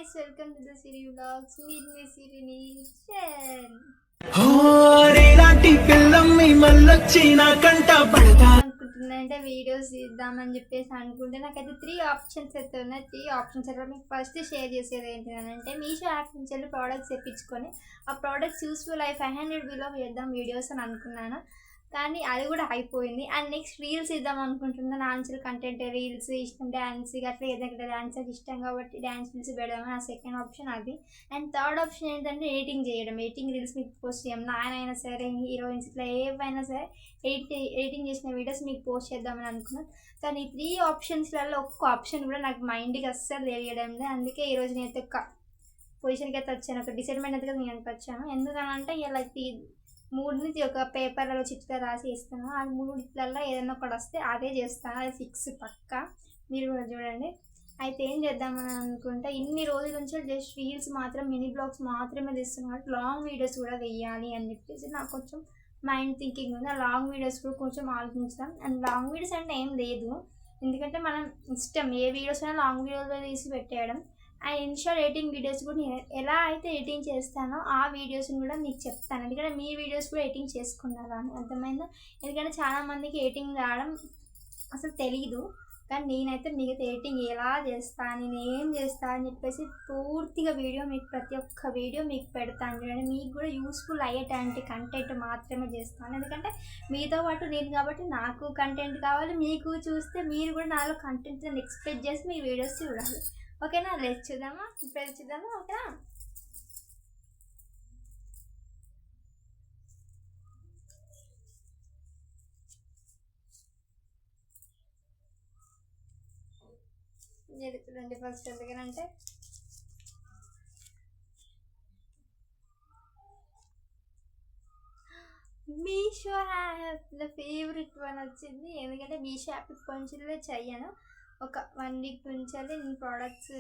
guys, welcome to the Siri Vlogs. Meet me Siri Nishan. అనుకుంటున్నానంటే videos ఇద్దామని చెప్పేసి అనుకుంటే నాకైతే 3 ఆప్షన్స్ అయితే ఉన్నాయి. 3 ఆప్షన్స్ అయితే మీకు ఫస్ట్ షేర్ చేసేది ఏంటంటే మీషో యాప్ నుంచి వెళ్ళి ప్రోడక్ట్స్ తెప్పించుకొని ఆ ప్రోడక్ట్స్ యూస్ఫుల్ అయి 500 బిలో చేద్దాం వీడియోస్ అని అనుకున్నాను. కానీ అది కూడా అయిపోయింది. అండ్ నెక్స్ట్ రీల్స్ ఇద్దాం అనుకుంటున్నాను. డాన్సులు కంటెంట్ రీల్స్ ఇష్టం, డ్యాన్స్ అట్లా ఏదైనా డ్యాన్స్ అది ఇష్టం కాబట్టి డ్యాన్స్ రీల్స్ పెడదామని నా సెకండ్ ఆప్షన్ అది. అండ్ థర్డ్ ఆప్షన్ ఏంటంటే ఎడిటింగ్ చేయడం. ఎడిటింగ్ రీల్స్ మీకు పోస్ట్ చేయం, నాయనైనా సరే హీరోయిన్స్ ఇట్లా ఏవైనా సరే ఎడిటింగ్ చేసిన వీడియోస్ మీకు పోస్ట్ చేద్దామని అనుకున్నాను. కానీ ఈ 3 ఆప్షన్స్లలో ఒక్క ఆప్షన్ కూడా నాకు మైండ్కి అస్సలు తెలియడం లేదు. అందుకే ఈరోజు నేను ఒక పొజిషన్కి అయితే వచ్చాను, ఒక డిసైడ్మెంట్ అయితే నేను వచ్చాను. ఎందుకనంటే ఇలా 3 ఒక పేపర్లలో చిట్లా రాసి ఇస్తాను. ఆ 3 ఏదైనా ఒకటి వస్తే అదే చేస్తాను, అది ఫిక్స్ పక్కా. మీరు కూడా చూడండి. అయితే ఏం చేద్దామని అనుకుంటే ఇన్ని రోజుల నుంచి జస్ట్ రీల్స్ మాత్రం మినీ బ్లాగ్స్ మాత్రమే తీస్తున్నాను కాబట్టి లాంగ్ వీడియోస్ కూడా వేయాలి అని చెప్పేసి నాకు కొంచెం మైండ్ థింకింగ్ ఉంది. ఆ లాంగ్ వీడియోస్ కూడా కొంచెం ఆలోచించాం. అండ్ లాంగ్ వీడియోస్ అంటే ఏం లేదు, ఎందుకంటే మనం ఇష్టం ఏ వీడియోస్ అయినా లాంగ్ వీడియోలో తీసి పెట్టేయడం. అండ్ ఇన్షాల్ ఎడిటింగ్ వీడియోస్ కూడా నేను ఎలా అయితే ఎడిటింగ్ చేస్తానో ఆ వీడియోస్ని కూడా మీకు చెప్తాను. ఎందుకంటే మీ వీడియోస్ కూడా ఎడిటింగ్ చేసుకున్నారా అని అర్థమైందా. ఎందుకంటే చాలామందికి ఎడిటింగ్ రావడం అసలు తెలీదు, కానీ నేనైతే మిగతా ఎడిటింగ్ ఎలా చేస్తాను, నేను ఏం చేస్తాను అని చెప్పేసి పూర్తిగా వీడియో మీకు ప్రతి ఒక్క వీడియో మీకు పెడతాను. చూడండి, మీకు కూడా యూస్ఫుల్ అయ్యేటువంటి కంటెంట్ మాత్రమే చేస్తాను. ఎందుకంటే మీతో పాటు నేను కాబట్టి నాకు కంటెంట్ కావాలి, మీకు చూస్తే మీరు కూడా నాలో కంటెంట్ ఎక్స్పెక్ట్ చేసి మీ వీడియోస్ చూడాలి. ఓకేనా, లెట్స్ చూద్దామా, ఇప్పుడు చూద్దామా. ఓకేనా, చూడండి. ఫస్ట్ ఎందుకంటే మీషో యాప్ నా ఫేవరెట్ వన్ వచ్చింది. ఎందుకంటే మీషో యాప్ కొంచెం చెయ్యను, ఒక 1 వీక్ నుంచి నేను ప్రోడక్ట్స్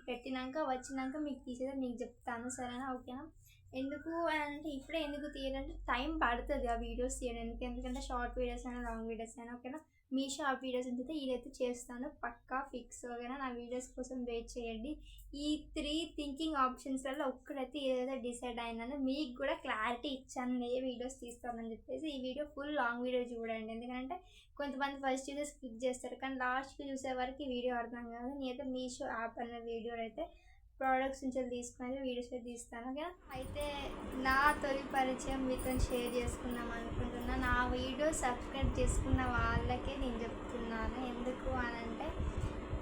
పెట్టినాక వచ్చినాక మీకు తీసేది మీకు చెప్తాను, సరేనా. ఓకేనా, ఎందుకు అంటే ఇప్పుడే ఎందుకు తీయాలంటే టైం పడుతుంది ఆ వీడియోస్ తీయడానికి. ఎందుకంటే షార్ట్ వీడియోస్ అయినా లాంగ్ వీడియోస్ అయినా ఓకేనా. మీషో ఆ వీడియోస్ అయితే ఇదైతే చేస్తాను పక్కా ఫిక్స్. ఓకేనా, నా వీడియోస్ కోసం వెయిట్ చేయండి. ఈ 3 థింకింగ్ ఆప్షన్స్లలో ఒక్కడైతే ఏదైతే డిసైడ్ అయినానో మీకు కూడా క్లారిటీ ఇచ్చాను ఏ వీడియోస్ తీస్తానని చెప్పేసి. ఈ వీడియో ఫుల్ లాంగ్ వీడియో చూడండి, ఎందుకంటే కొంతమంది ఫస్ట్ చూసే స్కిప్ చేస్తారు, కానీ లాస్ట్కి చూసే వరకు ఈ వీడియో అర్థం కాదు. నేనైతే మీషో యాప్ అనే వీడియో అయితే ప్రోడక్ట్స్ నుంచి తీసుకుని వీడియోస్ అయితే తీస్తాను. ఓకే, అయితే నా తొలి పరిచయం మీతో షేర్ చేసుకుందాం అనుకుంటున్నా. నా వీడియో సబ్స్క్రైబ్ చేసుకున్న వాళ్ళకే నేను చెప్తున్నాను. ఎందుకు అని అంటే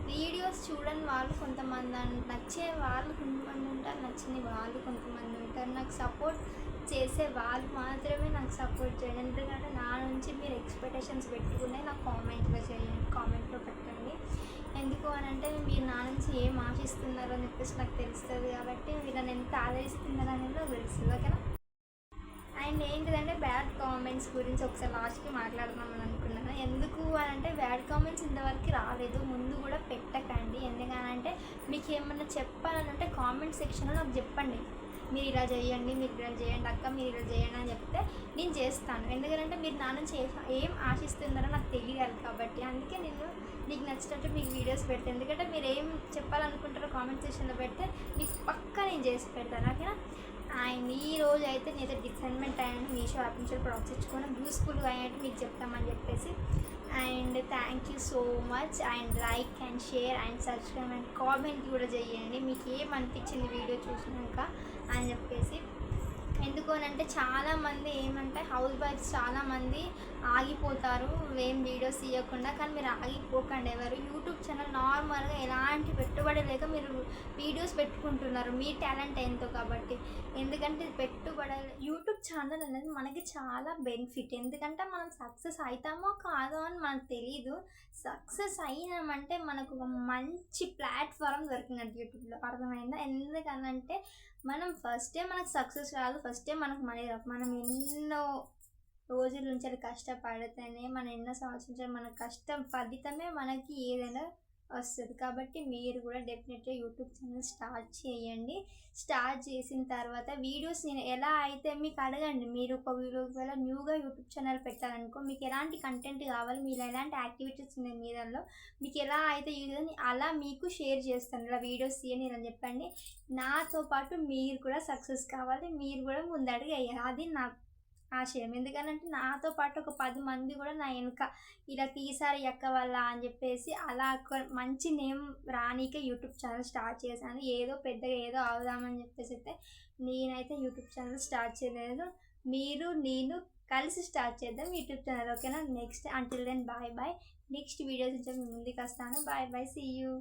వీడియోస్ చూడని వాళ్ళు కొంతమంది, నచ్చే వాళ్ళు కొంతమంది ఉంటారు, నచ్చని వాళ్ళు కొంతమంది ఉంటారు. నాకు సపోర్ట్ చేసే వాళ్ళు మాత్రమే నాకు సపోర్ట్ చేయండి. ఎందుకంటే నా నుంచి మీరు ఎక్స్పెక్టేషన్స్ పెట్టుకునే నాకు కామెంట్లో చేయండి, కామెంట్లో పెట్టండి. ఎందుకు అని అంటే మీరు నా నుంచి ఏం ఆశిస్తున్నారో అని చెప్పేసి నాకు తెలుస్తుంది కాబట్టి మీరు నన్ను ఎంత ఆదరిస్తున్నారో అనేది నాకు తెలుస్తుంది. ఓకేనా, అండ్ ఏంటిదంటే బ్యాడ్ కామెంట్స్ గురించి ఒకసారి లాస్ట్కి మాట్లాడదామని అనుకున్నాను. ఎందుకు అని అంటే బ్యాడ్ కామెంట్స్ ఇంతవరకు రాలేదు, ముందు కూడా పెట్టకండి. ఎందుకనంటే మీకు ఏమన్నా చెప్పాలంటే కామెంట్ సెక్షన్లో నాకు చెప్పండి, మీరు ఇలా చేయండి, మీరు ఇలా చేయండి అక్క, మీరు ఇలా చేయండి అని చెప్తే నేను చేస్తాను. ఎందుకంటే మీరు నా నుంచి ఏం ఆశిస్తున్నారో నాకు తెలియాలి కాబట్టి. అందుకే నేను మీకు నచ్చినట్టు మీకు వీడియోస్ పెడతాను. ఎందుకంటే మీరు ఏం చెప్పాలనుకుంటారో కామెంట్ సెక్షన్లో పెడితే మీకు పక్కా నేను చేసి పెడతాను. ఓకేనా, అండ్ ఈరోజు అయితే నేను డిసైన్మెంట్ అయ్యాను మీషో యాప్ నుంచి ప్రొడక్ట్స్ ఇచ్చుకోవడం యూస్ఫుల్గా అయ్యాడు మీకు చెప్తామని చెప్పేసి. And thank you so much. And like and share and subscribe and comment కూడా చేయండి మీకు ఏమనిపించింది వీడియో చూసినాక అని చెప్పేసి. ఎందుకు అని అంటే చాలామంది ఏమంటే హౌస్ వైఫ్స్ చాలామంది ఆగిపోతారు ఏం వీడియోస్ తీయకుండా. కానీ మీరు ఆగిపోకండి. ఎవరు యూట్యూబ్ ఛానల్ నార్మల్గా ఎలాంటి పెట్టుబడి లేక మీరు వీడియోస్ పెట్టుకుంటున్నారు మీ టాలెంట్ ఎంతో కాబట్టి. ఎందుకంటే పెట్టుబడి యూట్యూబ్ ఛానల్ అనేది మనకి చాలా బెనిఫిట్. ఎందుకంటే మనం సక్సెస్ అవుతామో కాదో అని మనకు తెలీదు. సక్సెస్ అయినామంటే మనకు ఒక మంచి ప్లాట్ఫామ్ దొరికినట్టు యూట్యూబ్లో, అర్థమైందా. ఎందుకనంటే మనం ఫస్టే మనకు సక్సెస్ రాదు, ఫస్టే మనకు మనీ రాదు. మనం ఎన్నో రోజుల నుంచి కష్టపడితేనే, మన ఎన్నో సంవత్సరాల నుంచి మన కష్టం ఫలితమే మనకి ఏదైనా వస్తుంది. కాబట్టి మీరు కూడా డెఫినెట్గా యూట్యూబ్ ఛానల్ స్టార్ట్ చేయండి. స్టార్ట్ చేసిన తర్వాత వీడియోస్ నేను ఎలా అయితే మీకు అడగండి. మీరు ఒక వీడియో ఒకవేళ న్యూగా యూట్యూబ్ ఛానల్ పెట్టాలనుకో, మీకు ఎలాంటి కంటెంట్ కావాలి, మీరు ఎలాంటి యాక్టివిటీస్ ఉన్నాయి మీ దానిలో, మీకు ఎలా అయితే యూజ్ అని అలా మీకు షేర్ చేస్తాను. ఇలా వీడియోస్ తీయని అని చెప్పండి. నాతో పాటు మీరు కూడా సక్సెస్ కావాలి, మీరు కూడా ముందడుగు వేయాలి. అది నా ఆశయం. ఎందుకనంటే నాతో పాటు ఒక 10 మంది కూడా నా వెనక ఇలా తీశారు ఈ అక్క వల్ల అని చెప్పేసి అలా మంచి నేమ్ రానీకే యూట్యూబ్ ఛానల్ స్టార్ట్ చేశాను. ఏదో పెద్దగా ఏదో అవుదామని చెప్పేసి అయితే నేనైతే యూట్యూబ్ ఛానల్ స్టార్ట్ చేయలేదు. మీరు నేను కలిసి స్టార్ట్ చేద్దాం యూట్యూబ్ ఛానల్. ఓకేనా? Next until then bye bye. Next videos నుంచి మీ ముందుకు వస్తాను. Bye bye. See you.